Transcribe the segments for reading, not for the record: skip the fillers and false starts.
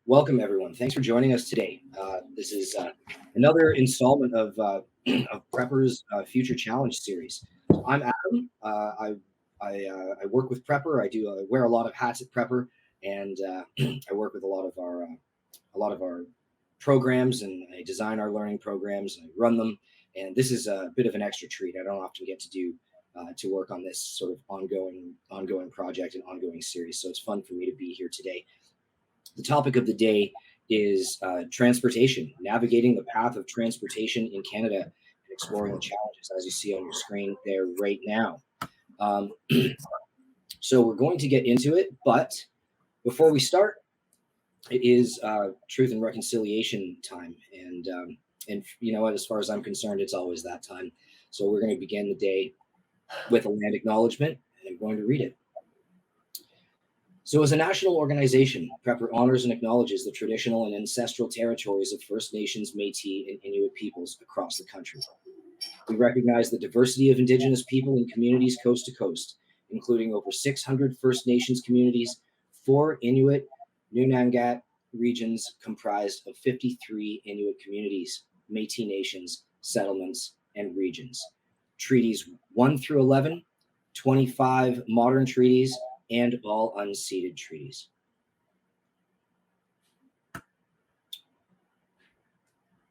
Welcome, everyone. Thanks for joining us today. This is another installment of Prepper's Future Challenge series. I'm Adam. I work with Prepper. I wear a lot of hats at Prepper, and I work with a lot of our programs, and I design our learning programs. And I run them, and this is a bit of an extra treat. I don't often get to do to work on this sort of ongoing project and ongoing series. So it's fun for me to be here today. The topic of the day is transportation, navigating the path of transportation in Canada and exploring the challenges as you see on your screen there right now. Um, so we're going to get into it, but before we start, it is truth and reconciliation time. And you know what, as far as I'm concerned, it's always that time. So we're going to begin the day with a land acknowledgement, and I'm going to read it. So as a national organization, Prepr honors and acknowledges the traditional and ancestral territories of First Nations, Métis, and Inuit peoples across the country. We recognize the diversity of Indigenous people and communities coast to coast, including over 600 First Nations communities, 4 Inuit, Nunangat regions comprised of 53 Inuit communities, Métis nations, settlements, and regions. Treaties 1 through 11, 25 modern treaties, and all unceded treaties.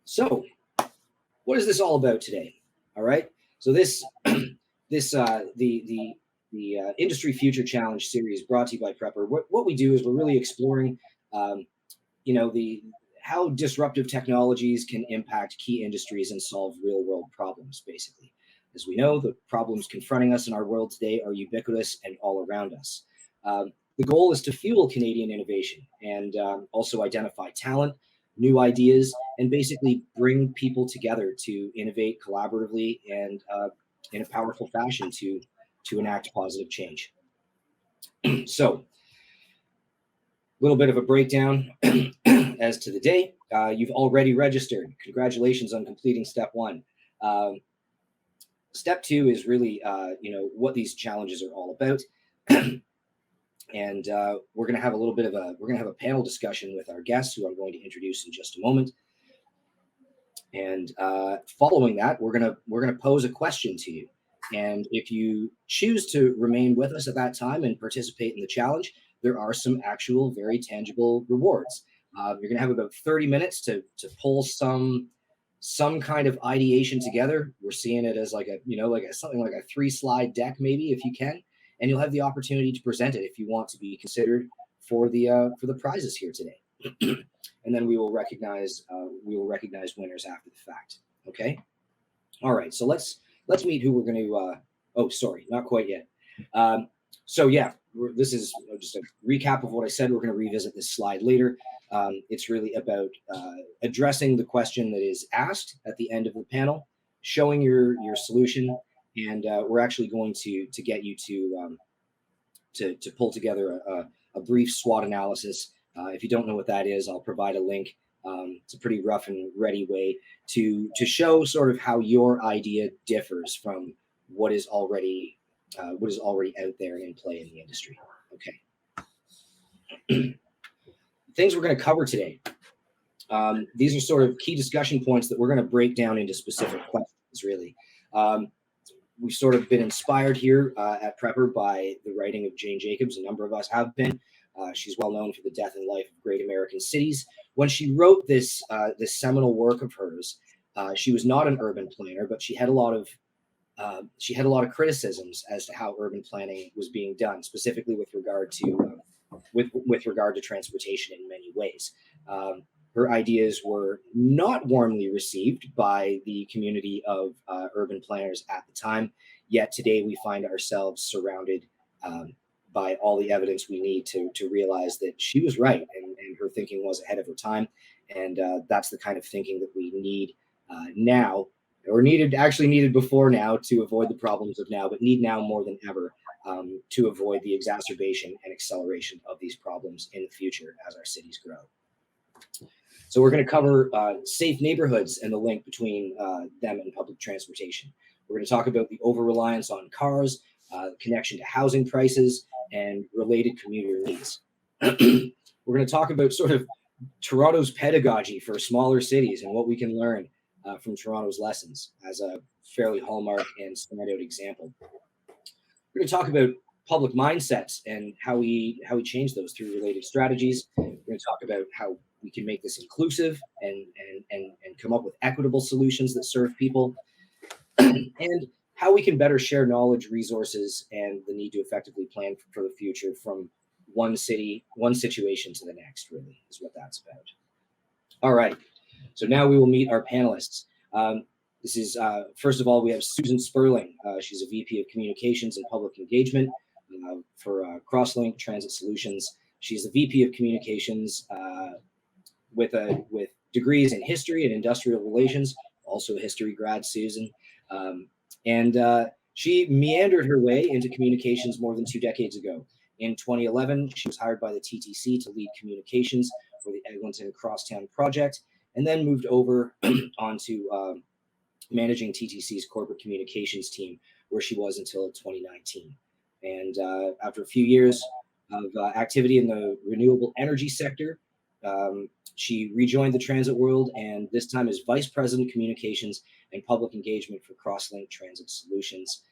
So, what is this all about today? All right. So the Industry Future Challenge series brought to you by Prepr. What we do is we're really exploring, how disruptive technologies can impact key industries and solve real world problems. Basically, as we know, the problems confronting us in our world today are ubiquitous and all around us. The goal is to fuel Canadian innovation and also identify talent, new ideas, and basically bring people together to innovate collaboratively and in a powerful fashion to enact positive change. So, a little bit of a breakdown as to the day. You've already registered. Congratulations on completing step 1. Step 2 is really, what these challenges are all about. And we're going to have a panel discussion with our guests, who I'm going to introduce in just a moment. And following that, we're gonna pose a question to you. And if you choose to remain with us at that time and participate in the challenge, there are some actual, very tangible rewards. You're going to have about 30 minutes to pull some kind of ideation together. We're seeing it as something like a 3-slide deck, maybe, if you can, and you'll have the opportunity to present it if you want to be considered for the prizes here today. And then we will recognize winners after the fact. Okay. All right. So let's meet who we're going to. Oh, sorry, not quite yet. So yeah, this is just a recap of what I said. We're going to revisit this slide later. It's really about addressing the question that is asked at the end of the panel, showing your solution, and we're actually going to get you to pull together a brief SWOT analysis. If you don't know what that is, I'll provide a link. It's a pretty rough and ready way to show sort of how your idea differs from what is already out there and in play in the industry. Okay. Things we're going to cover today. These are sort of key discussion points that we're going to break down into specific questions, really. We've sort of been inspired here at Prepr by the writing of Jane Jacobs. A number of us have been. She's well known for the death and life of great American cities. When she wrote this seminal work of hers, she was not an urban planner, but she had a lot of criticisms as to how urban planning was being done, specifically with regard to transportation in many ways. Her ideas were not warmly received by the community of urban planners at the time. Yet today we find ourselves surrounded by all the evidence we need to realize that she was right, and her thinking was ahead of her time. And that's the kind of thinking that we need now, or needed before now, to avoid the problems of now, but need now more than ever to avoid the exacerbation and acceleration of these problems in the future as our cities grow. So we're going to cover safe neighborhoods and the link between them and public transportation. We're going to talk about the over-reliance on cars, connection to housing prices, and related commuter needs. We're going to talk about sort of Toronto's pedagogy for smaller cities and what we can learn from Toronto's lessons as a fairly hallmark and standout example. We're going to talk about public mindsets and how we change those through related strategies. We're going to talk about how we can make this inclusive and come up with equitable solutions that serve people, and how we can better share knowledge, resources, and the need to effectively plan for the future from one city, one situation to the next, really, is what that's about. All right. So now we will meet our panelists. This is, first of all, we have Susan Sperling. She's a VP of Communications and Public Engagement for Crosslink Transit Solutions. She's the VP of Communications with degrees in history and industrial relations, also a history grad, Susan. She meandered her way into communications more than 2 decades ago. In 2011, she was hired by the TTC to lead communications for the Eglinton Crosstown project, and then moved over onto managing TTC's corporate communications team, where she was until 2019. And after a few years of activity in the renewable energy sector, she rejoined the transit world, and this time is Vice President of Communications and Public Engagement for Crosslink Transit Solutions,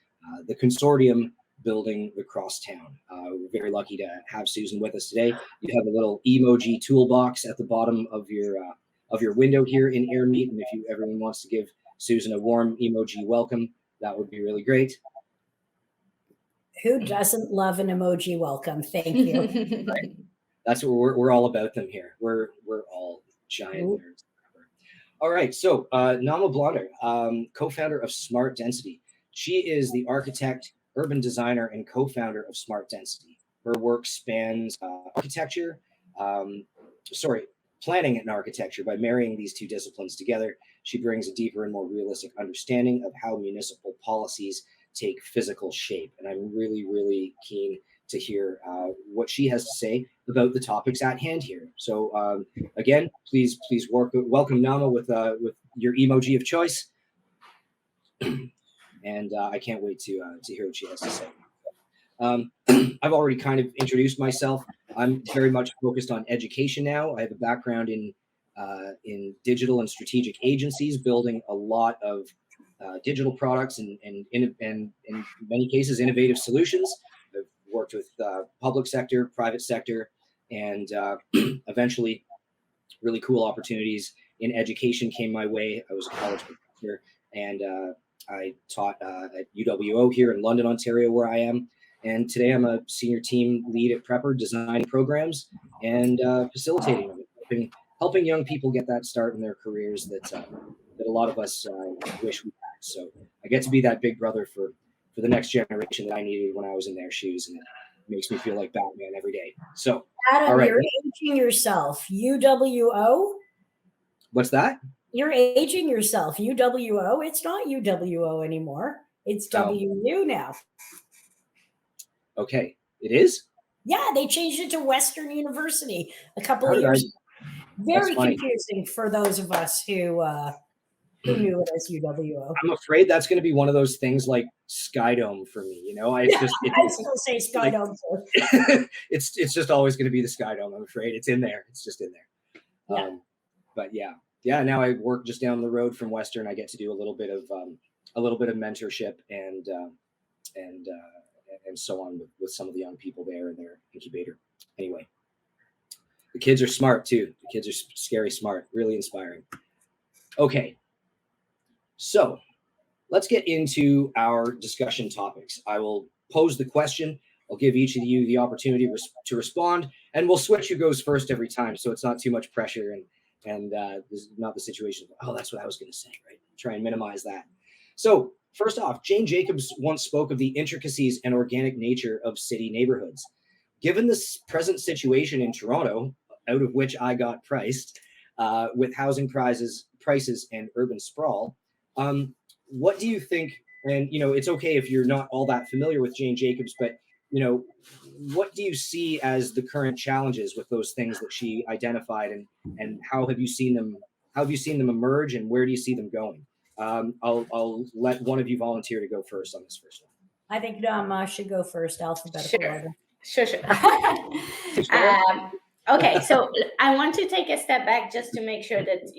the consortium building the Crosstown. We're very lucky to have Susan with us today. You have a little emoji toolbox at the bottom of your window here in AirMeet, and if everyone wants to give Susan a warm emoji welcome, that would be really great. Who doesn't love an emoji welcome? Thank you. Right. That's what we're all about them here. We're all giant nerds. All right. So Nama Blonder, co-founder of Smart Density. She is the architect, urban designer, and co-founder of Smart Density. Her work spans planning and architecture. By marrying these two disciplines together, she brings a deeper and more realistic understanding of how municipal policies take physical shape. And I'm really, really keen to hear what she has to say about the topics at hand here. So again, please welcome Nama with your emoji of choice. And I can't wait to hear what she has to say. I've already kind of introduced myself. I'm very much focused on education now. I have a background in digital and strategic agencies, building a lot of digital products and in many cases innovative solutions. I've worked with public sector, private sector, and eventually really cool opportunities in education came my way. I was a college professor, and I taught at UWO here in London, Ontario, where I am. And today I'm a senior team lead at Prepr, designing programs and facilitating them, helping young people get that start in their careers that a lot of us wish we had. So I get to be that big brother for the next generation that I needed when I was in their shoes, and it makes me feel like Batman every day. So, Adam, all right. You're aging yourself. UWO? What's that? You're aging yourself. UWO? It's not UWO anymore. It's WU now. Okay, it is? Yeah, they changed it to Western University a couple of years ago. Very confusing for those of us who knew it as UWO. I'm afraid that's going to be one of those things like Skydome for me. You know, I still say Skydome. Like, it's just always going to be the Skydome. I'm afraid it's in there. It's just in there. Yeah. But yeah. Now I work just down the road from Western. I get to do a little bit of mentorship and so on with some of the young people there in their incubator. Anyway, the kids are smart too. The kids are scary smart, really inspiring. Okay, so let's get into our discussion topics. I will pose the question. I'll give each of you the opportunity to respond, and we'll switch who goes first every time, so it's not too much pressure and this is not the situation. Oh, that's what I was going to say, right? Try and minimize that. So first off, Jane Jacobs once spoke of the intricacies and organic nature of city neighborhoods. Given this present situation in Toronto, out of which I got priced, with housing prices and urban sprawl, what do you think? And it's okay if you're not all that familiar with Jane Jacobs, but what do you see as the current challenges with those things that she identified, and how have you seen them? How have you seen them emerge, and where do you see them going? I'll let one of you volunteer to go first on this first one. I think Nama should go first, alphabetical order. Sure. Okay, so I want to take a step back just to make sure that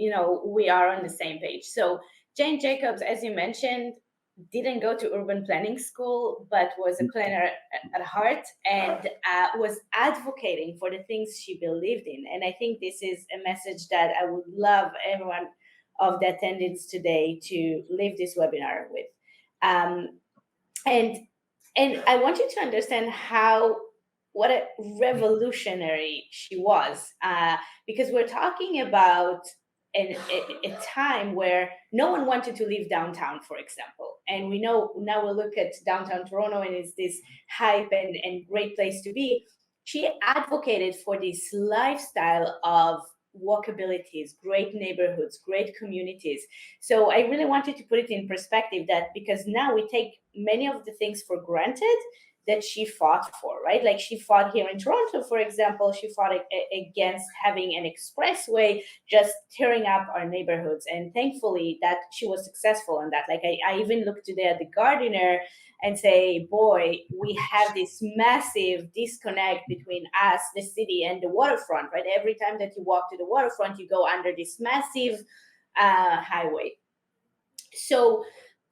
we are on the same page. So Jane Jacobs, as you mentioned, didn't go to urban planning school, but was a planner at heart, and was advocating for the things she believed in. And I think this is a message that I would love everyone of the attendants today to leave this webinar with. Um, and I want you to understand how what a revolutionary she was, because we're talking about a time where no one wanted to leave downtown, for example. And we know now we look at downtown Toronto and it's this hype and great place to be. She advocated for this lifestyle of walkabilities, great neighborhoods, great communities. So I really wanted to put it in perspective, that because now we take many of the things for granted that she fought for, right? Like she fought here in Toronto, for example, she fought against having an expressway just tearing up our neighborhoods. And thankfully that she was successful in that. Like I even look today at the Gardiner and say, boy, we have this massive disconnect between us, the city, and the waterfront, right? Every time that you walk to the waterfront, you go under this massive highway. So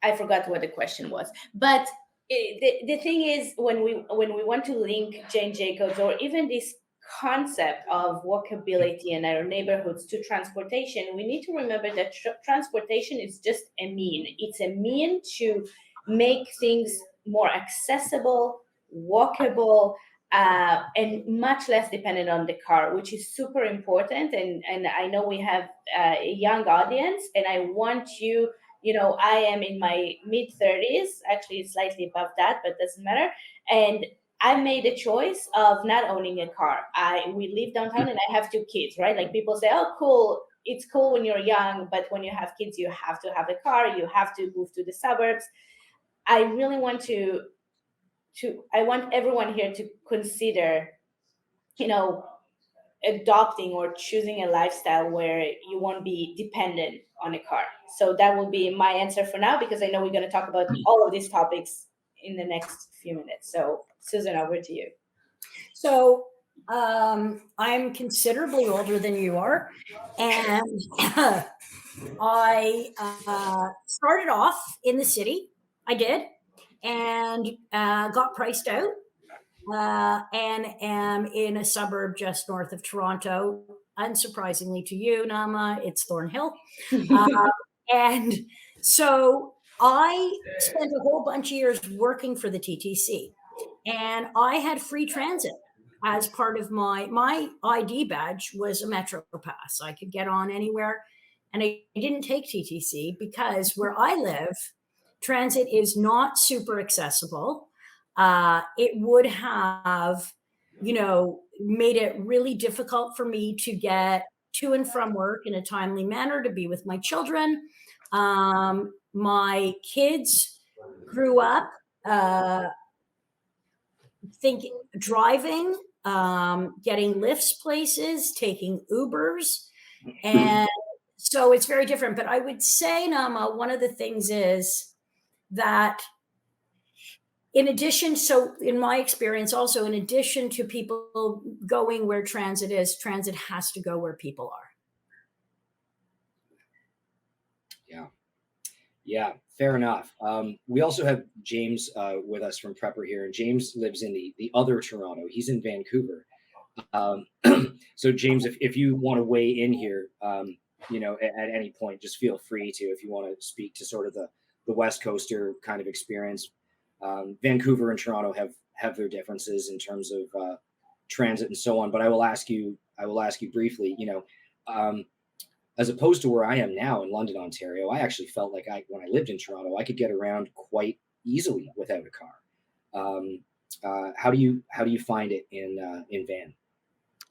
I forgot what the question was, but the thing is, when we want to link Jane Jacobs or even this concept of walkability in our neighborhoods to transportation, we need to remember that transportation is just a mean. It's a mean to make things more accessible, walkable, and much less dependent on the car, which is super important. And I know we have a young audience, and I want you, I am in my mid 30s, actually slightly above that, but doesn't matter. And I made a choice of not owning a car. We live downtown and I have two kids, right? Like people say, oh, cool. It's cool when you're young, but when you have kids, you have to have a car. You have to move to the suburbs. I really want I want everyone here to consider, you know, adopting or choosing a lifestyle where you won't be dependent on a car. So that will be my answer for now, because I know we're going to talk about all of these topics in the next few minutes. So Susan, over to you. So I'm considerably older than you are, and I started off in the city. I did, and got priced out, and am in a suburb just north of Toronto. Unsurprisingly to you, Nama, it's Thornhill. And so I spent a whole bunch of years working for the TTC, and I had free transit as part of my ID badge was a Metro Pass. I could get on anywhere, and I didn't take TTC because where I live, transit is not super accessible. It would have, made it really difficult for me to get to and from work in a timely manner, to be with my children. My kids grew up driving, getting lifts places, taking Ubers, and so it's very different. But I would say, Nama, one of the things is that in addition, so in my experience, also in addition to people going where transit is, transit has to go where people are. Yeah, fair enough. We also have James with us from Prepr here, and James lives in the other Toronto. He's in Vancouver. So James, if you want to weigh in here, at any point, just feel free to, if you want to speak to sort of the West Coaster kind of experience. Vancouver and Toronto have their differences in terms of transit and so on. But I will ask you briefly, as opposed to where I am now in London, Ontario, I actually felt like when I lived in Toronto, I could get around quite easily without a car. How do you find it in Van?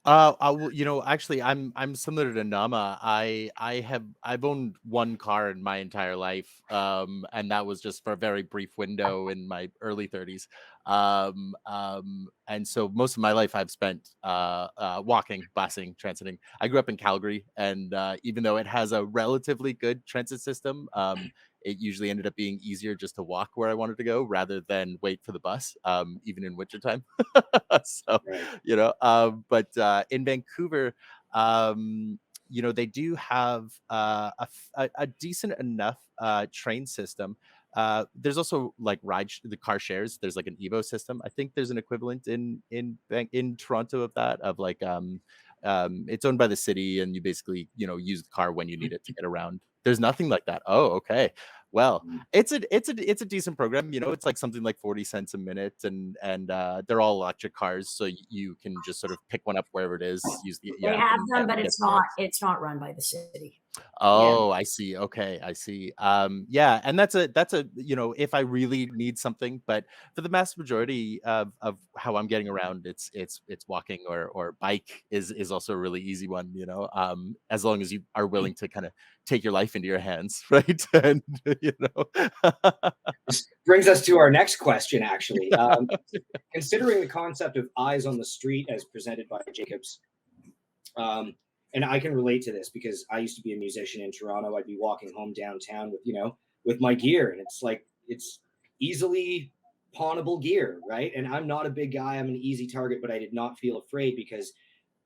Actually, I'm similar to Nama. I've owned one car in my entire life, and that was just for a very brief window in my early 30s. And so most of my life I've spent walking, busing, transiting. I grew up in Calgary, and even though it has a relatively good transit system, it usually ended up being easier just to walk where I wanted to go rather than wait for the bus, even in wintertime. So, Right. but in Vancouver, they do have a decent enough train system. There's also like the car shares. There's like an Evo system. I think there's an equivalent in Toronto of that, of like it's owned by the city, and you basically use the car when you need it to get around. There's nothing like that. Oh, okay. Well, it's a decent program. It's like something like 40 cents a minute, and they're all electric cars, so you can just sort of pick one up wherever it is, use the They app, have and them, but get it's there. not run by the city. Oh, I see. Okay, I see. Yeah, and that's a if I really need something, but for the mass majority of how I'm getting around, it's walking or bike is also a really easy one, as long as you are willing to kind of take your life into your hands, right? And This brings us to our next question, actually. Considering the concept of eyes on the street as presented by Jacobs, and I can relate to this because I used to be a musician in Toronto. I'd be walking home downtown with my gear, and it's easily pawnable gear, right? And I'm not a big guy. I'm an easy target, but I did not feel afraid because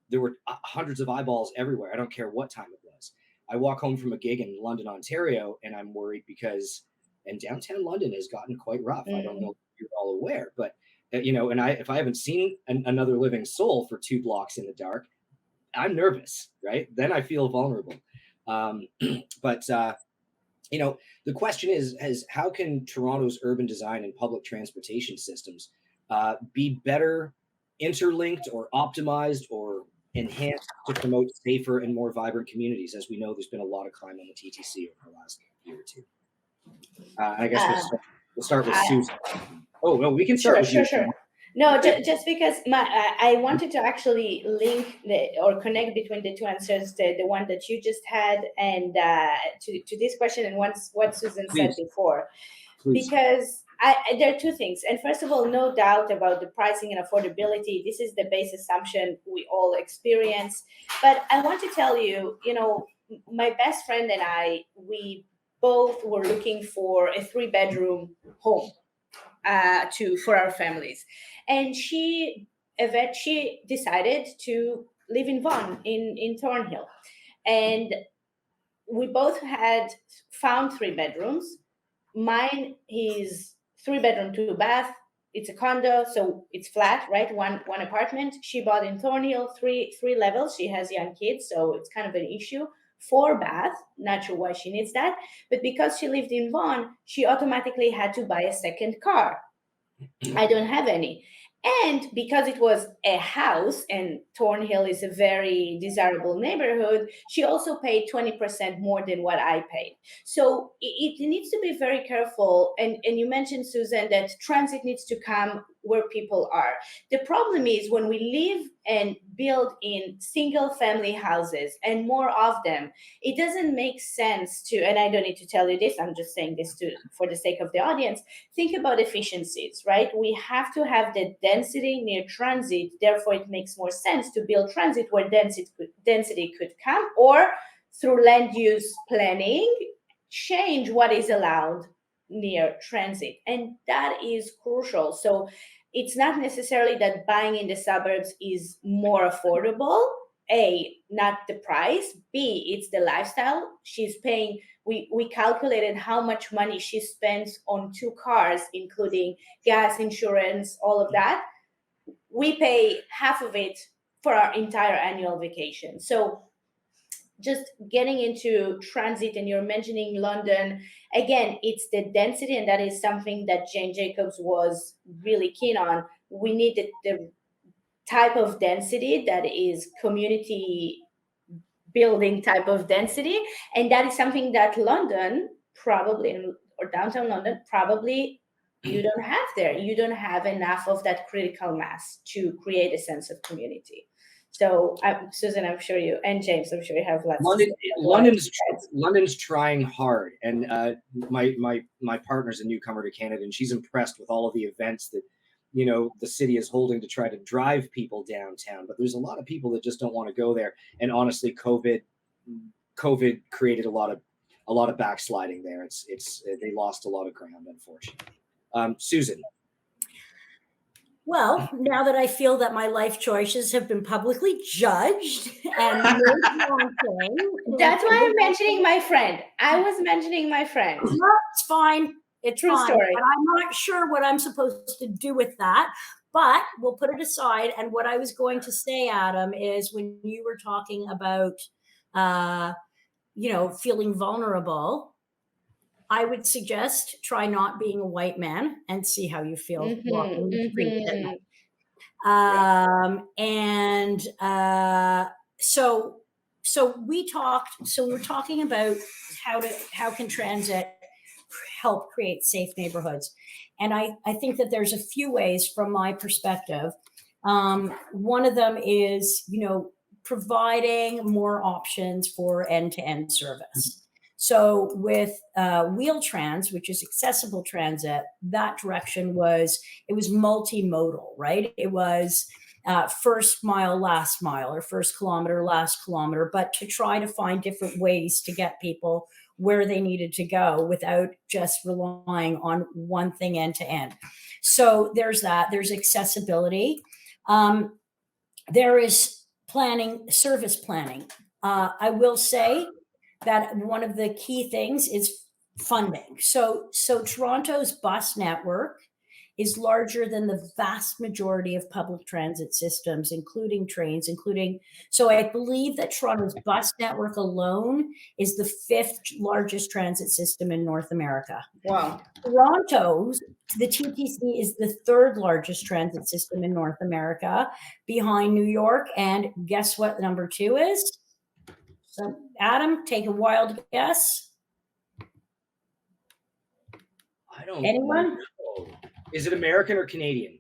there were hundreds of eyeballs everywhere. I don't care what time it was. I walk home from a gig in London, Ontario, and I'm worried and downtown London has gotten quite rough. I don't know if you're all aware, but and if I haven't seen another living soul for 2 blocks in the dark, I'm nervous, right? Then I feel vulnerable. But the question is how can Toronto's urban design and public transportation systems be better interlinked or optimized or enhanced to promote safer and more vibrant communities? As we know, there's been a lot of crime on the TTC over the last year or two. I guess we'll start with Susan. Oh, no, we can start with you. Sure. No, just because I wanted to actually link or connect between the two answers, the one that you just had and to this question and what Susan said before. Please. Because there are two things. And first of all, no doubt about the pricing and affordability. This is the base assumption we all experience. But I want to tell you, my best friend and we both were looking for a 3-bedroom home for our families, and she decided to live in Vaughan in Thornhill, and we both had found 3 bedrooms. Mine is 3-bedroom, 2 bath. It's a condo, so it's flat, right? One apartment. She bought in Thornhill, three levels. She has young kids, so it's kind of an issue. 4 bath, not sure why she needs that, but because she lived in Vaughan, she automatically had to buy a second car. I don't have any. And because it was a house and Thornhill is a very desirable neighborhood, she also paid 20% more than what I paid. So it needs to be very careful. And you mentioned, Susan, that transit needs to come where people are. The problem is when we live and build in single family houses and more of them, it doesn't make sense to, and I don't need to tell you this, I'm just saying this for the sake of the audience, think about efficiencies, right? We have to have the density near transit. Therefore, it makes more sense to build transit where density could come, or through land use planning, change what is allowed near transit. And that is crucial. So it's not necessarily that buying in the suburbs is more affordable. A, not the price. B, it's the lifestyle she's paying. We calculated how much money she spends on 2 cars, including gas, insurance, all of that. We pay half of it for our entire annual vacation. So just getting into transit, and you're mentioning London, again, it's the density, and that is something that Jane Jacobs was really keen on. We need the type of density that is community building type of density, and that is something that London probably, or downtown London probably, you don't have there. You don't have enough of that critical mass to create a sense of community. So, Susan, I'm sure you, and James, I'm sure you have lots. London's trying hard, and my partner's a newcomer to Canada, and she's impressed with all of the events that the city is holding to try to drive people downtown. But there's a lot of people that just don't want to go there. And honestly, COVID created a lot of backsliding there. They lost a lot of ground, unfortunately. Susan. Well, now that I feel that my life choices have been publicly judged and that's why I'm mentioning my friend. I was mentioning my friend. No, it's fine. It's True fine. story. But I'm not sure what I'm supposed to do with that. But we'll put it aside. And what I was going to say, Adam, is when you were talking about, feeling vulnerable, I would suggest try not being a white man and see how you feel walking the streets at night. So we were talking about how can transit help create safe neighborhoods. And I think that there's a few ways from my perspective. One of them is, providing more options for end-to-end service. So with Wheel-Trans, which is accessible transit, that direction was multimodal, right? It was first mile, last mile, or first kilometer, last kilometer, but to try to find different ways to get people where they needed to go without just relying on one thing end to end. So there's that. There's accessibility. There is service planning. I will say that one of the key things is funding. So Toronto's bus network is larger than the vast majority of public transit systems, including trains, so I believe that Toronto's bus network alone is the 5th largest transit system in North America. Wow. Toronto's, the TTC is the 3rd largest transit system in North America, behind New York. And guess what number 2 is? So, Adam, take a wild guess. I don't Anyone? know. Is it American or Canadian?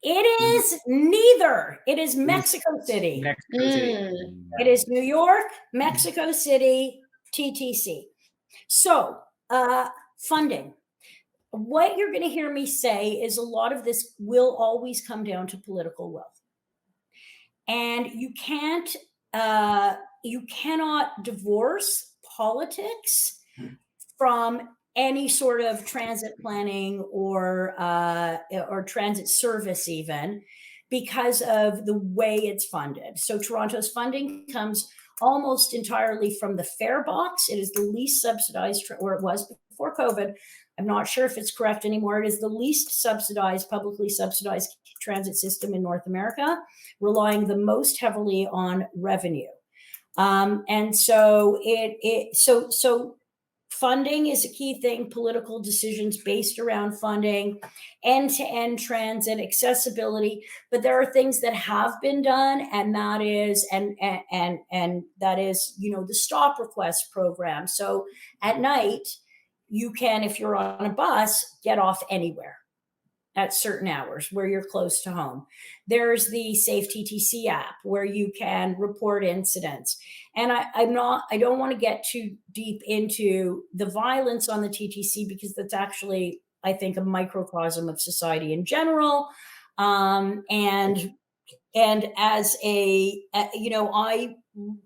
It is neither. It is Mexico City. Mexico City. It is New York, Mexico City, TTC. So, funding. What you're going to hear me say is a lot of this will always come down to political will. And you cannot divorce politics from any sort of transit planning or transit service, even because of the way it's funded. So Toronto's funding comes almost entirely from the fare box. It is the least subsidized, or it was before COVID. I'm not sure if it's correct anymore. It is the least subsidized, publicly subsidized transit system in North America, relying the most heavily on revenue. And so so funding is a key thing, political decisions based around funding, end-to-end transit, accessibility. But there are things that have been done, and that is the stop request program. So at night, you can, if you're on a bus, get off anywhere at certain hours where you're close to home. There's the Safe TTC app where you can report incidents. And I don't want to get too deep into the violence on the TTC, because that's actually, I think, a microcosm of society in general. And as I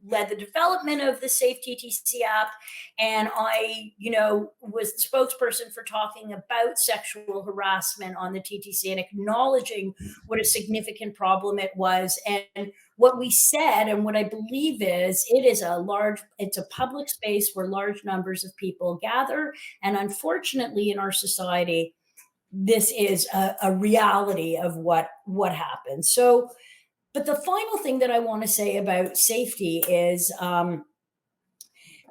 led the development of the Safe TTC app, and I, was the spokesperson for talking about sexual harassment on the TTC and acknowledging what a significant problem it was. And what we said, and what I believe is, it's a public space where large numbers of people gather. And unfortunately, in our society, this is a reality of what happens. So, but the final thing that I want to say about safety is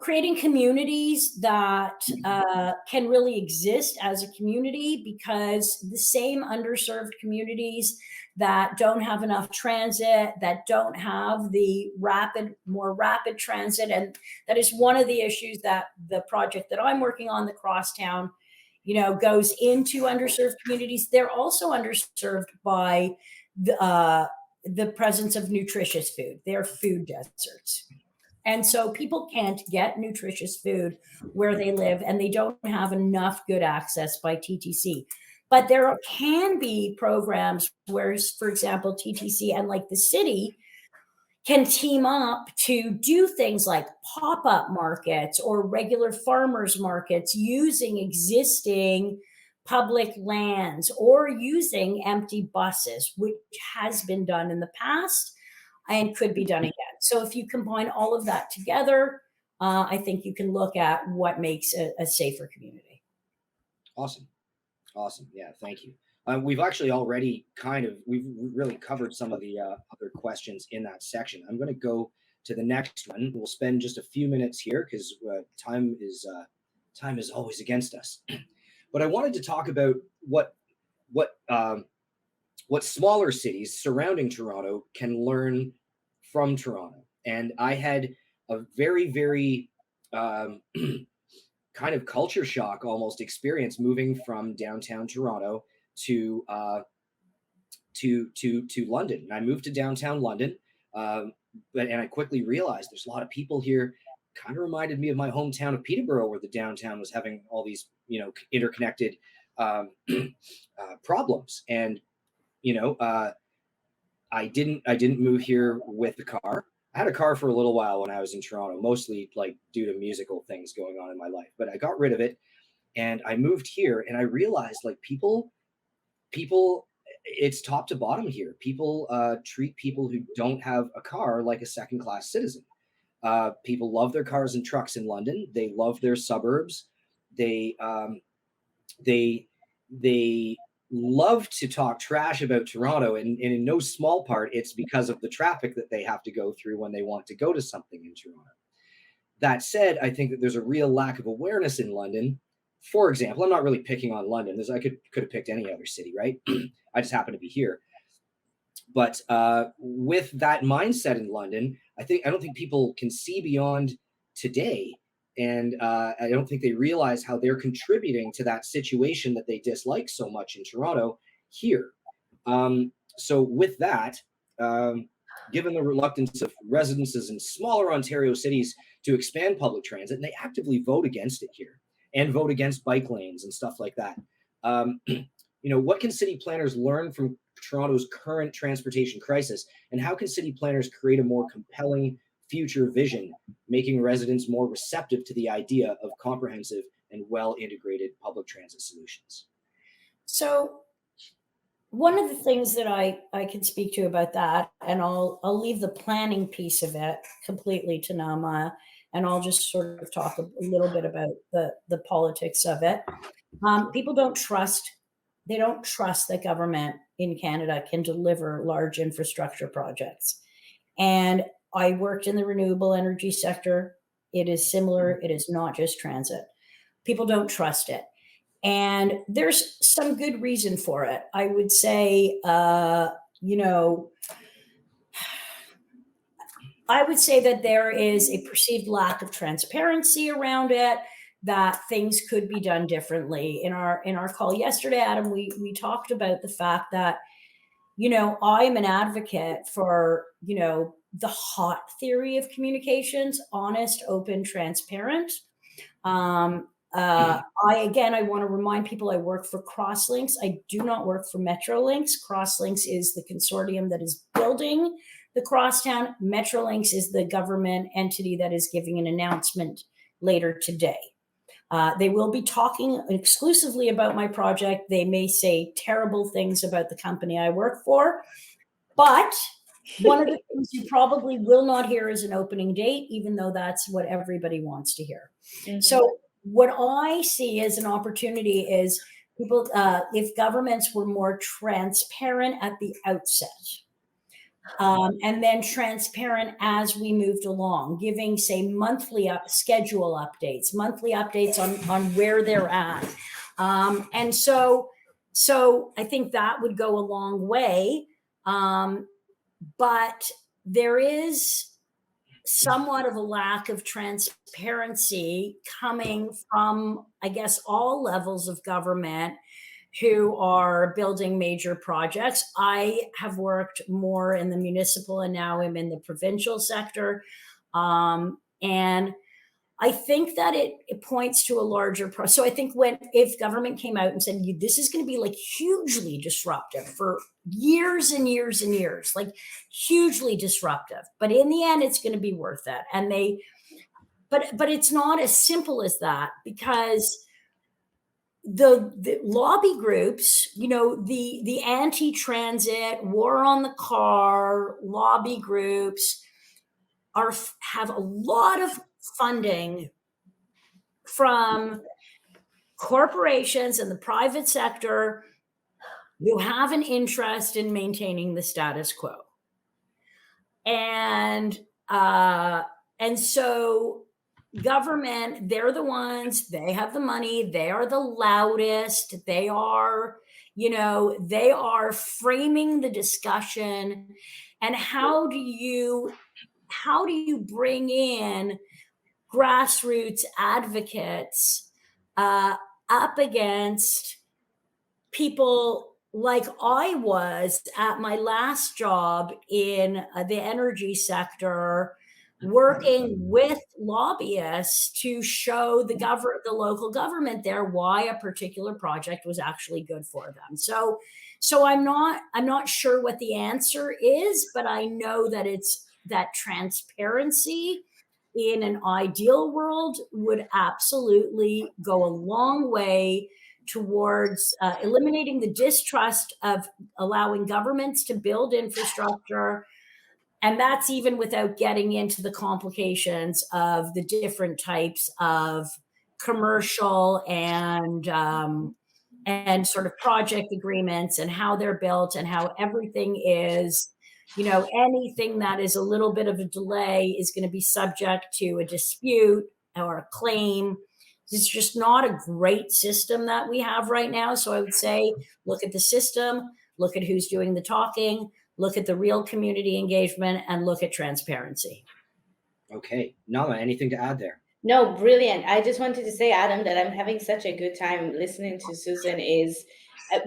creating communities that can really exist as a community, because the same underserved communities that don't have enough transit, that don't have the more rapid transit, and that is one of the issues that the project that I'm working on, the Crosstown, goes into underserved communities. They're also underserved by the presence of nutritious food. They're food deserts. And so people can't get nutritious food where they live, and they don't have enough good access by TTC. But there can be programs where, for example, TTC and like the city can team up to do things like pop-up markets or regular farmers markets using existing public lands or using empty buses, which has been done in the past and could be done again. So if you combine all of that together, I think you can look at what makes a safer community. Awesome. Awesome. Yeah, thank you. We've actually already we've really covered some of the other questions in that section. I'm going to go to the next one. We'll spend just a few minutes here because time is always against us. But I wanted to talk about what smaller cities surrounding Toronto can learn from Toronto. And I had a very, very kind of culture shock almost experience moving from downtown Toronto to London. And I moved to downtown London, and I quickly realized there's a lot of people here. Kind of reminded me of my hometown of Peterborough, where the downtown was having all these interconnected problems. And I didn't move here with a car. I had a car for a little while when I was in Toronto, mostly like due to musical things going on in my life, but I got rid of it and I moved here and I realized like people, it's top to bottom here. People treat people who don't have a car like a second class citizen. People love their cars and trucks in London. They love their suburbs. They love to talk trash about Toronto, and in no small part, it's because of the traffic that they have to go through when they want to go to something in Toronto. That said, I think that there's a real lack of awareness in London. For example, I'm not really picking on London. I could have picked any other city, right? I just happen to be here. But with that mindset in London, I don't think people can see beyond today. And I don't think they realize how they're contributing to that situation that they dislike so much in Toronto here. So with that, given the reluctance of residents in smaller Ontario cities to expand public transit, and they actively vote against it here and vote against bike lanes and stuff like that. What can city planners learn from Toronto's current transportation crisis, and how can city planners create a more compelling future vision, making residents more receptive to the idea of comprehensive and well-integrated public transit solutions? So one of the things that I can speak to about that, and I'll leave the planning piece of it completely to Nama, and I'll just sort of talk a little bit about the politics of it. People don't trust that government in Canada can deliver large infrastructure projects. And I worked in the renewable energy sector. It is similar. It is not just transit. People don't trust it. And there's some good reason for it. I would say, I would say that there is a perceived lack of transparency around it, that things could be done differently. In our call yesterday, Adam, we talked about the fact that, I am an advocate for, the HOT theory of communications: honest, open, transparent. I want to remind people I work for Crosslinks. I do not work for Metrolinx. Crosslinks is the consortium that is building the Crosstown. Metrolinx is the government entity that is giving an announcement later today. They will be talking exclusively about my project. They may say terrible things about the company I work for, but one of the things you probably will not hear is an opening date, even though that's what everybody wants to hear. Mm-hmm. So what I see as an opportunity is people, if governments were more transparent at the outset, and then transparent as we moved along, giving, say, monthly schedule updates, monthly updates on where they're at. And so I think that would go a long way. But there is somewhat of a lack of transparency coming from, I guess, all levels of government who are building major projects. I have worked more in the municipal and now I'm in the provincial sector. And I think that it points to a larger process. So I think if government came out and said, this is going to be like hugely disruptive for years and years and years, like hugely disruptive, but in the end, it's going to be worth it. And but it's not as simple as that, because the lobby groups, the anti-transit, war on the car lobby groups have a lot of funding from corporations and the private sector who have an interest in maintaining the status quo. And so government, they're the ones, they have the money, they are the loudest, they are framing the discussion. And how do you bring in grassroots advocates up against people like I was at my last job in the energy sector, working with lobbyists to show the local government there why a particular project was actually good for them. So I'm not sure what the answer is, but I know that it's that transparency in an ideal world would absolutely go a long way towards eliminating the distrust of allowing governments to build infrastructure. And that's even without getting into the complications of the different types of commercial and sort of project agreements and how they're built and how everything is, anything that is a little bit of a delay is going to be subject to a dispute or a claim. It's just not a great system that we have right now. So I would say, look at the system, look at who's doing the talking, look at the real community engagement, and look at transparency. Okay. Nama, anything to add there? No, brilliant. I just wanted to say, Adam, that I'm having such a good time listening to Susan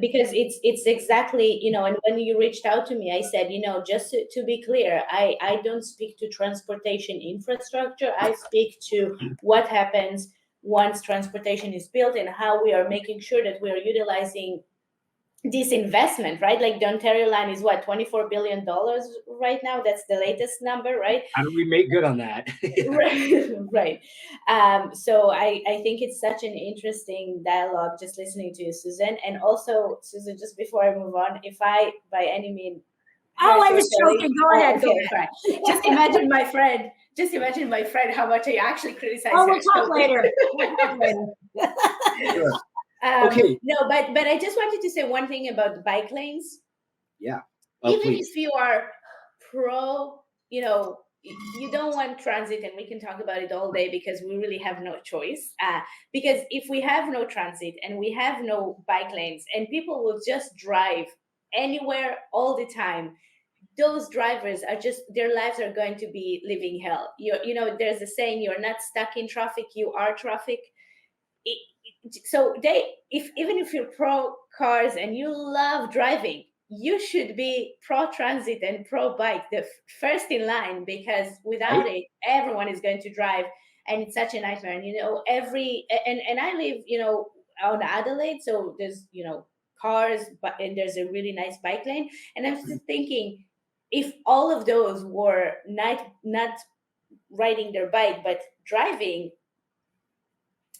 because it's exactly, and when you reached out to me, I said, just to be clear, I don't speak to transportation infrastructure. I speak to what happens once transportation is built and how we are making sure that we are utilizing this investment, right? Like the Ontario line is what, $24 billion right now? That's the latest number, right? How do we make good on that? Right. So I think it's such an interesting dialogue just listening to you, Susan. And also, Susan, just before I move on, if I by any means I was joking. Go ahead. Okay, fine. Just imagine my friend how much I actually criticize her. We'll talk later. Sure. Okay. No, but I just wanted to say one thing about the bike lanes. Yeah. Even if you are pro, you don't want transit, and we can talk about it all day because we really have no choice. Because if we have no transit and we have no bike lanes and people will just drive anywhere all the time, those drivers are their lives are going to be living hell. There's a saying, you're not stuck in traffic, you are traffic. So even if you're pro cars and you love driving, you should be pro transit and pro bike, the first in line, because without it, everyone is going to drive, and it's such a nightmare. And and I live, on Adelaide, so there's cars, and there's a really nice bike lane, and I'm just thinking, if all of those were not riding their bike but driving,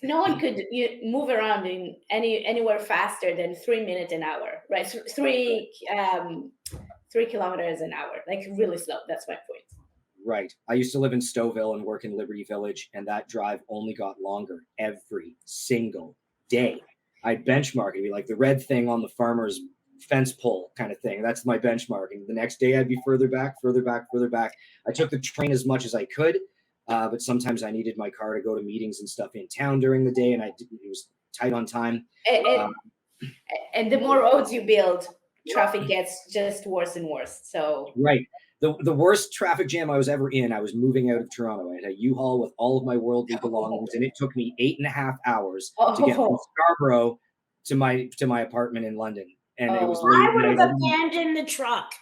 no one could move around in anywhere faster than 3 minutes an hour, right? 3 kilometers an hour, like really slow. That's my point. Right. I used to live in Stouffville and work in Liberty Village, and that drive only got longer every single day. I'd benchmark it, be like the red thing on the farmer's fence pole kind of thing. That's my benchmarking. The next day I'd be further back. I took the train as much as I could. But sometimes I needed my car to go to meetings and stuff in town during the day, and it was tight on time. And the more roads you build, traffic gets just worse and worse. So right. The worst traffic jam I was ever in, I was moving out of Toronto. I had a U-Haul with all of my worldly belongings, and it took me 8.5 hours to get from Scarborough to my apartment in London. And it was I would have abandoned the truck.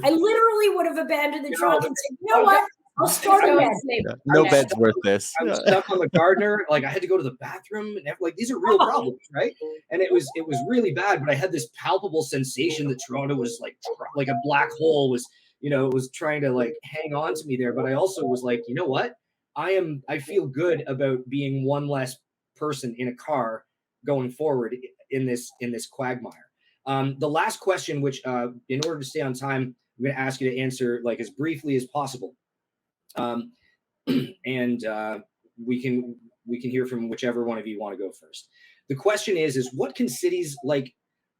I literally would have abandoned the truck and said, you know what? I'll start Go again. and sleep. Yeah, no Okay. bed's worth this. I was stuck on the gardener. Like I had to go to the bathroom, and like these are real problems, right? And it was really bad. But I had this palpable sensation that Toronto was like a black hole was, it was trying to like hang on to me there. But I also was like, you know what? I feel good about being one less person in a car going forward in this quagmire. The last question, which in order to stay on time, I'm going to ask you to answer like as briefly as possible. And we can hear from whichever one of you want to go first. The question is what can cities like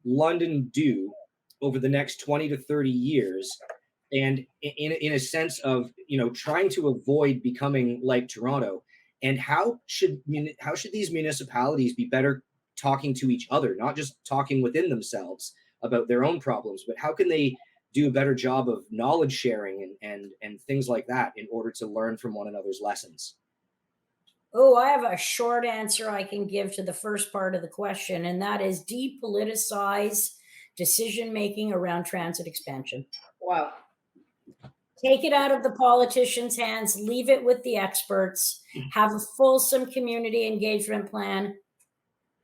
London do over the next 20 to 30 years, and in a sense of trying to avoid becoming like Toronto, and how should these municipalities be better talking to each other, not just talking within themselves about their own problems, but how can they do a better job of knowledge sharing and things like that in order to learn from one another's lessons? Oh, I have a short answer I can give to the first part of the question, and that is depoliticize decision making around transit expansion. Wow. Take it out of the politicians' hands, leave it with the experts, have a fulsome community engagement plan,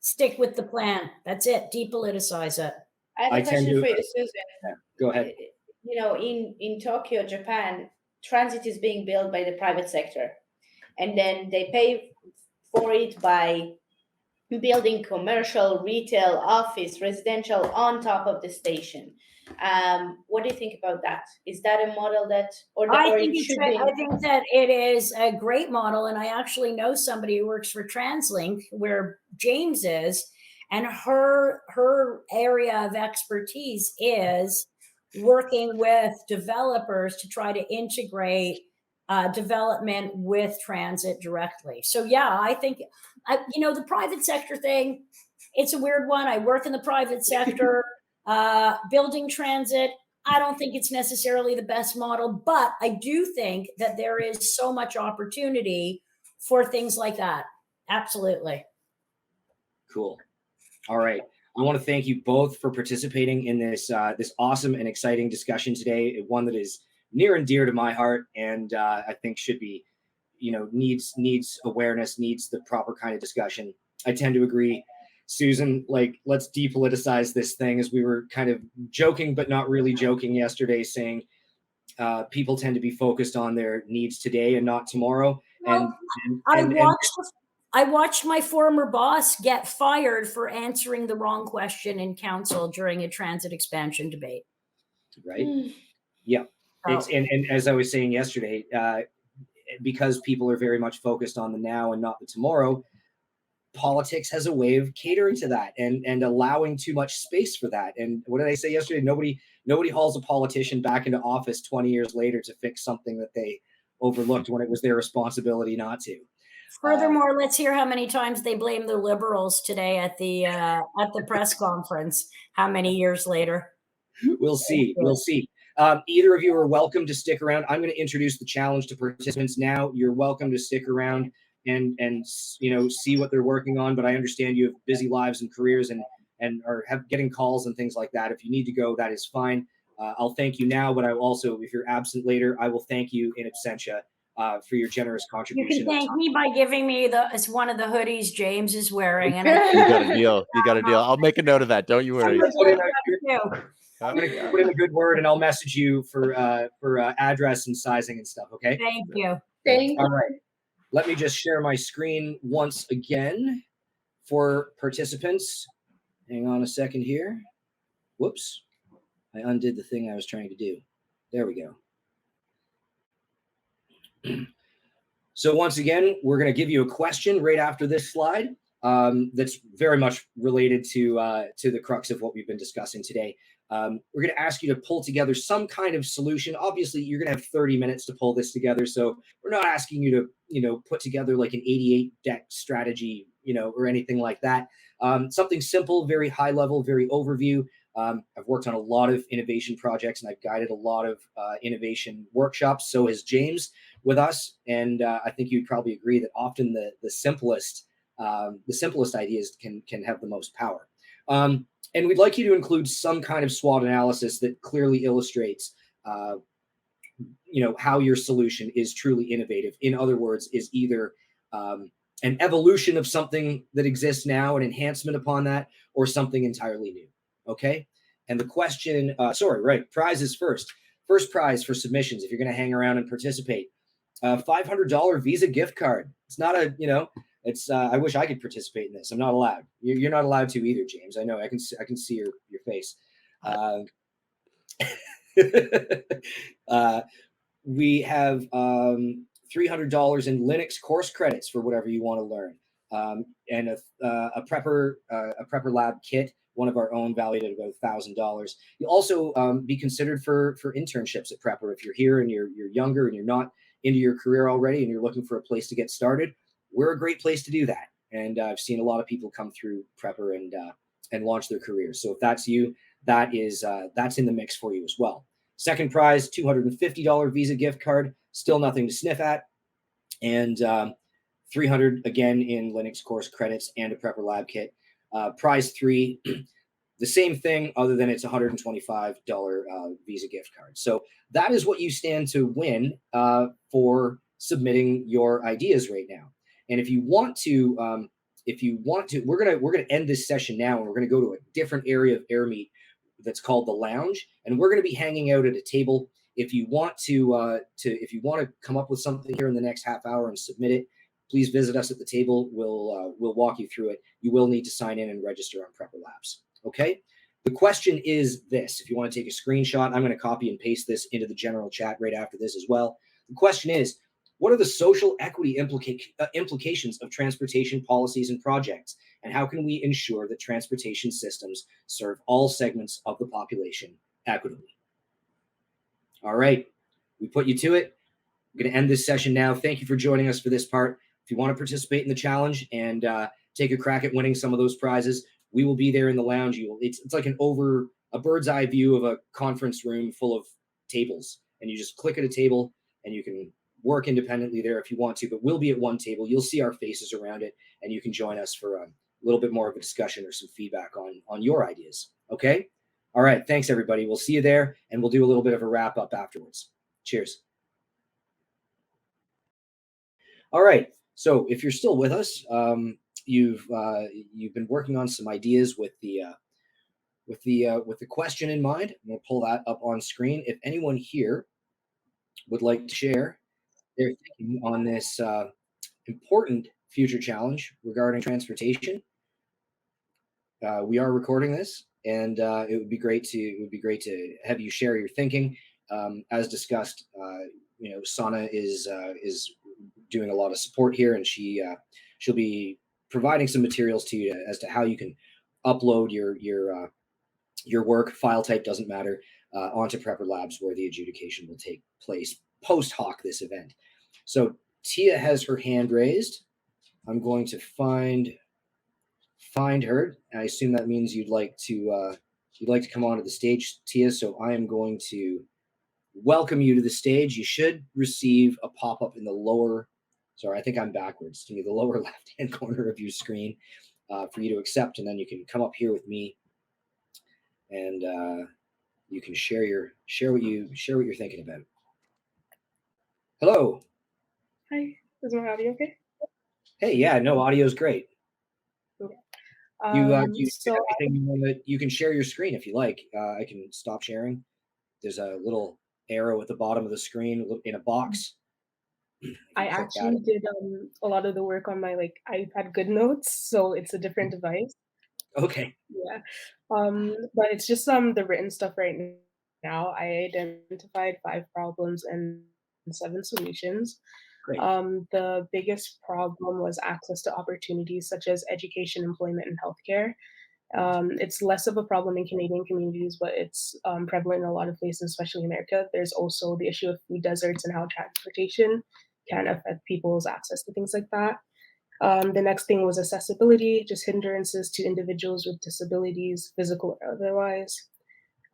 stick with the plan. That's it. Depoliticize it. I have a question for you, Susan. Go ahead. In Tokyo, Japan, transit is being built by the private sector, and then they pay for it by building commercial, retail, office, residential on top of the station. What do you think about that? Is that a model that, I think that it is a great model, and I actually know somebody who works for TransLink, where James is, and her area of expertise is working with developers to try to integrate development with transit directly. So yeah, I think the private sector thing, it's a weird one. I work in the private sector, building transit. I don't think it's necessarily the best model, but I do think that there is so much opportunity for things like that. Absolutely. Cool. All right. I want to thank you both for participating in this this awesome and exciting discussion today. One that is near and dear to my heart, and I think should be, needs awareness, needs the proper kind of discussion. I tend to agree, Susan. Like, let's depoliticize this thing, as we were kind of joking but not really joking yesterday, saying people tend to be focused on their needs today and not tomorrow. Well, I watched my former boss get fired for answering the wrong question in council during a transit expansion debate. Right. Yeah. And as I was saying yesterday, because people are very much focused on the now and not the tomorrow, politics has a way of catering to that and allowing too much space for that. And what did I say yesterday? Nobody hauls a politician back into office 20 years later to fix something that they overlooked when it was their responsibility not to. Furthermore, let's hear how many times they blame the Liberals today at the press conference. How many years later? We'll see. We'll see. Either of you are welcome to stick around. I'm going to introduce the challenge to participants now. You're welcome to stick around and see what they're working on. But I understand you have busy lives and careers and are getting calls and things like that. If you need to go, that is fine. I'll thank you now, but I will also, if you're absent later, I will thank you in absentia for your generous contribution. You can thank me by giving me one of the hoodies James is wearing. And you got a deal. You got a deal. I'll make a note of that. Don't you worry. I'm going to put in a good word, and I'll message you for address and sizing and stuff. Okay. Thank you. All right. Let me just share my screen once again for participants. Hang on a second here. Whoops. I undid the thing I was trying to do. There we go. So once again, we're going to give you a question right after this slide that's very much related to the crux of what we've been discussing today. We're going to ask you to pull together some kind of solution. Obviously, you're going to have 30 minutes to pull this together. So we're not asking you to, put together like an 88 deck strategy, or anything like that. Something simple, very high level, very overview. I've worked on a lot of innovation projects, and I've guided a lot of innovation workshops. So has James with us. And I think you'd probably agree that often the simplest ideas can have the most power. And we'd like you to include some kind of SWOT analysis that clearly illustrates how your solution is truly innovative. In other words, is either an evolution of something that exists now, an enhancement upon that, or something entirely new. Okay. And the question, prizes first. First prize for submissions, if you're going to hang around and participate, $500 Visa gift card. It's not a, it's. I wish I could participate in this. I'm not allowed. You're not allowed to either, James. I know. I can see your face. We have $300 in Linux course credits for whatever you want to learn, and a Prepr lab kit, one of our own, valued at about $1,000. You'll also be considered for internships at Prepr if you're here and you're younger and you're not into your career already and you're looking for a place to get started. We're a great place to do that, and I've seen a lot of people come through Prepr and launch their careers. So if that's you, that's in the mix for you as well. Second prize, $250 Visa gift card, still nothing to sniff at, and $300 again in Linux course credits and a Prepr lab kit. Prize 3, the same thing, other than it's $125 Visa gift card. So that is what you stand to win for submitting your ideas right now. And if you want to, we're gonna end this session now, and we're gonna go to a different area of AirMeet that's called the lounge, and we're going to be hanging out at a table. If you want to come up with something here in the next half hour and submit it, please visit us at the table. We'll walk you through it. You will need to sign in and register on Prepr Labs. Okay. The question is this: if you want to take a screenshot, I'm going to copy and paste this into the general chat right after this as well. The question is, what are the social equity implications of transportation policies and projects? And how can we ensure that transportation systems serve all segments of the population equitably? All right, we put you to it. I'm going to end this session now. Thank you for joining us for this part. If you want to participate in the challenge and take a crack at winning some of those prizes, we will be there in the lounge. It's like a bird's eye view of a conference room full of tables, and you just click at a table and you can work independently there if you want to, but we'll be at one table. You'll see our faces around it, and you can join us for a little bit more of a discussion or some feedback on your ideas. Okay. All right. Thanks, everybody. We'll see you there, and we'll do a little bit of a wrap up afterwards. Cheers. All right. So if you're still with us, you've been working on some ideas with the question in mind. I'm going to pull that up on screen. If anyone here would like to share their thinking on this important future challenge regarding transportation, we are recording this, and it would be great to have you share your thinking. As discussed, Sana is doing a lot of support here, and she'll be providing some materials to you as to how you can upload your work. File type doesn't matter, onto Prepr Labs, where the adjudication will take place post hoc this event. So Tia has her hand raised. I'm going to find her. I assume that means you'd like to come onto the stage, Tia. So I am going to welcome you to the stage. You should receive a pop-up in the lower. Sorry, I think I'm backwards. To me, the lower left-hand corner of your screen, for you to accept, and then you can come up here with me, and you can share what you're thinking about. Hello. Hi, is my audio okay? Hey, yeah, no, audio's great. Okay. You can share your screen if you like. I can stop sharing. There's a little arrow at the bottom of the screen in a box. I actually did a lot of the work on my iPad GoodNotes, so it's a different device. Okay. Yeah. But it's just the written stuff right now. I identified 5 problems and 7 solutions. Great. The biggest problem was access to opportunities such as education, employment, and healthcare. It's less of a problem in Canadian communities, but it's prevalent in a lot of places, especially America. There's also the issue of food deserts and how transportation can affect people's access to things like that. The next thing was accessibility, just hindrances to individuals with disabilities, physical or otherwise.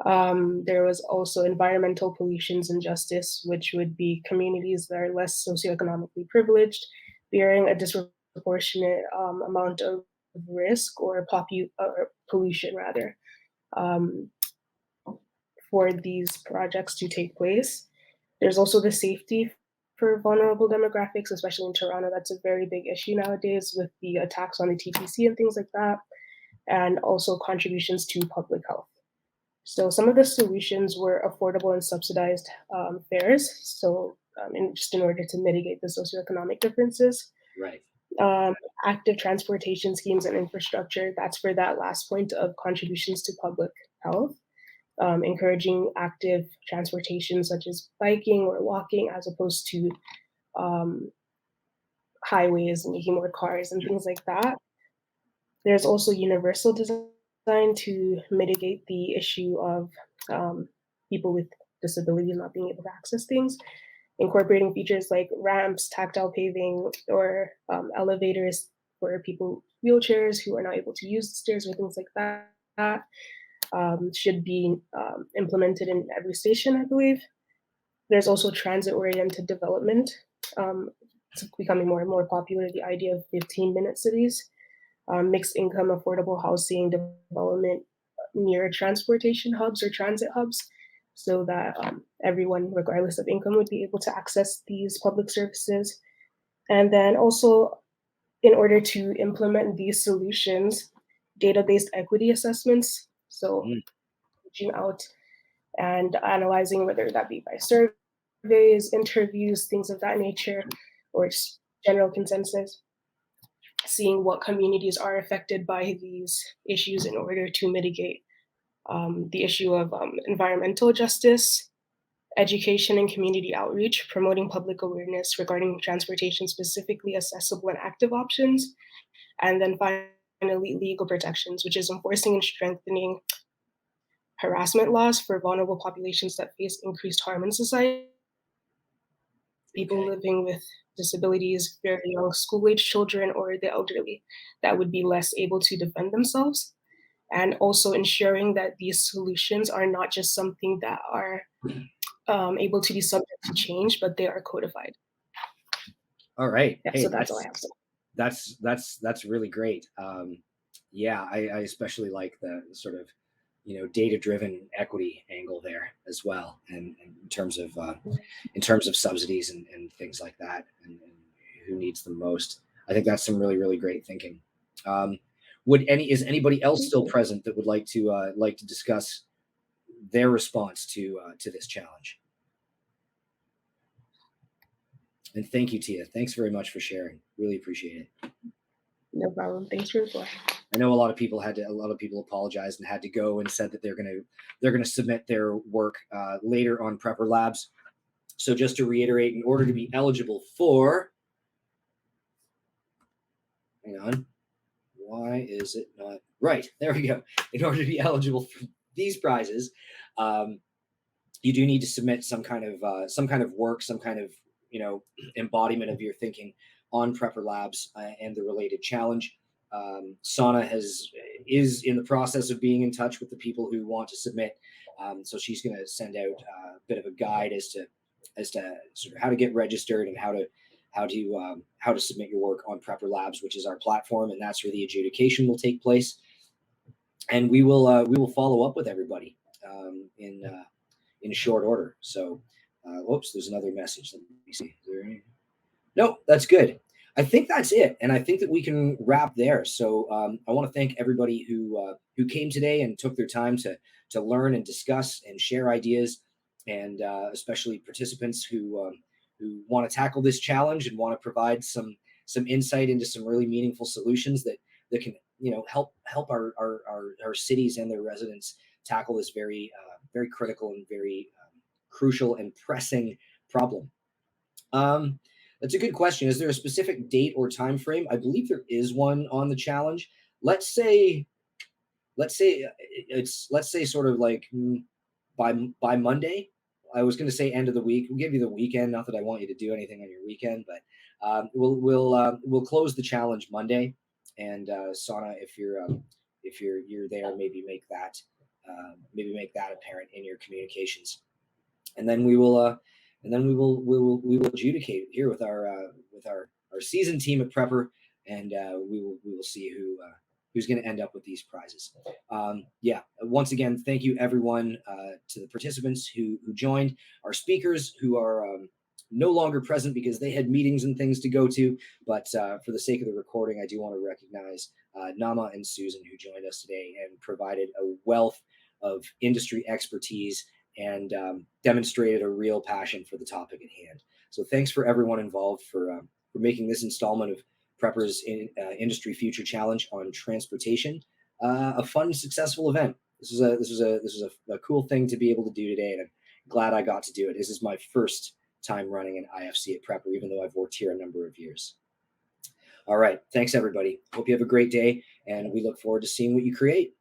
There was also environmental pollutions and justice, which would be communities that are less socioeconomically privileged, bearing a disproportionate amount of risk or pollution rather, for these projects to take place. There's also the safety for vulnerable demographics, especially in Toronto. That's a very big issue nowadays with the attacks on the TTC and things like that, and also contributions to public health. So some of the solutions were affordable and subsidized fares. So just in order to mitigate the socioeconomic differences, Right. active transportation schemes and infrastructure. That's for that last point of contributions to public health. Encouraging active transportation such as biking or walking as opposed to highways and making more cars and things like that. There's also universal design to mitigate the issue of people with disabilities not being able to access things, incorporating features like ramps, tactile paving, or elevators for people wheelchairs who are not able to use the stairs or things like that. Should be implemented in every station, I believe. There's also transit-oriented development. It's becoming more and more popular, the idea of 15-minute cities, mixed income, affordable housing development near transportation hubs or transit hubs, so that everyone, regardless of income, would be able to access these public services. And then also, in order to implement these solutions, data-based equity assessments. So reaching out and analyzing whether that be by surveys, interviews, things of that nature, or just general consensus, seeing what communities are affected by these issues in order to mitigate the issue of environmental justice, education and community outreach, promoting public awareness regarding transportation, specifically accessible and active options, and then finally legal protections, which is enforcing and strengthening harassment laws for vulnerable populations that face increased harm in society. People living with disabilities, very young school-age children, or the elderly that would be less able to defend themselves. And also ensuring that these solutions are not just something that are able to be subject to change, but they are codified. All right. Yeah, Hey, so that's all I have to say. that's really great. Yeah, I especially like the sort of data-driven equity angle there as well, and in terms of subsidies and things like that, and who needs them most. I think that's some really great thinking. Is anybody else still present that would like to discuss their response to this challenge? And thank you, Tia. Thanks very much for sharing. Really appreciate it. No problem. Thanks for your reply. I know a lot of people apologized and had to go and said that they're gonna submit their work later on Prepr Labs. So just to reiterate, in order to be eligible for, hang on, why is it not right? There we go. In order to be eligible for these prizes, you do need to submit some kind of work, some kind of embodiment of your thinking on Prepr Labs and the related challenge. Sana is in the process of being in touch with the people who want to submit, so she's going to send out a bit of a guide as to sort of how to get registered and how to submit your work on Prepr Labs, which is our platform, and that's where the adjudication will take place. And we will follow up with everybody in short order. So, whoops, there's another message. Let me see. No, that's good. I think that's it, and I think that we can wrap there. So I want to thank everybody who came today and took their time to learn and discuss and share ideas, and especially participants who want to tackle this challenge and want to provide some insight into some really meaningful solutions that can help our cities and their residents tackle this very critical and very crucial and pressing problem. That's a good question. Is there a specific date or time frame? I believe there is one on the challenge. Let's say sort of like by Monday. I was going to say end of the week. We'll give you the weekend. Not that I want you to do anything on your weekend, but we'll close the challenge Monday. And Sana, if you're there, maybe make that apparent in your communications, and then we will adjudicate here with our seasoned team at Prepr, and we will see who's going to end up with these prizes. Yeah, once again, thank you everyone, to the participants who joined, our speakers who are no longer present because they had meetings and things to go to, but for the sake of the recording, I do want to recognize Nama and Susan, who joined us today and provided a wealth of industry expertise and demonstrated a real passion for the topic at hand. So thanks for everyone involved for making this installment of Prepr's Industry Future Challenge on transportation a fun, successful event. This was a cool thing to be able to do today, and I'm glad I got to do it. This is my first time running an IFC at Prepr, even though I've worked here a number of years. All right, thanks everybody. Hope you have a great day, and we look forward to seeing what you create.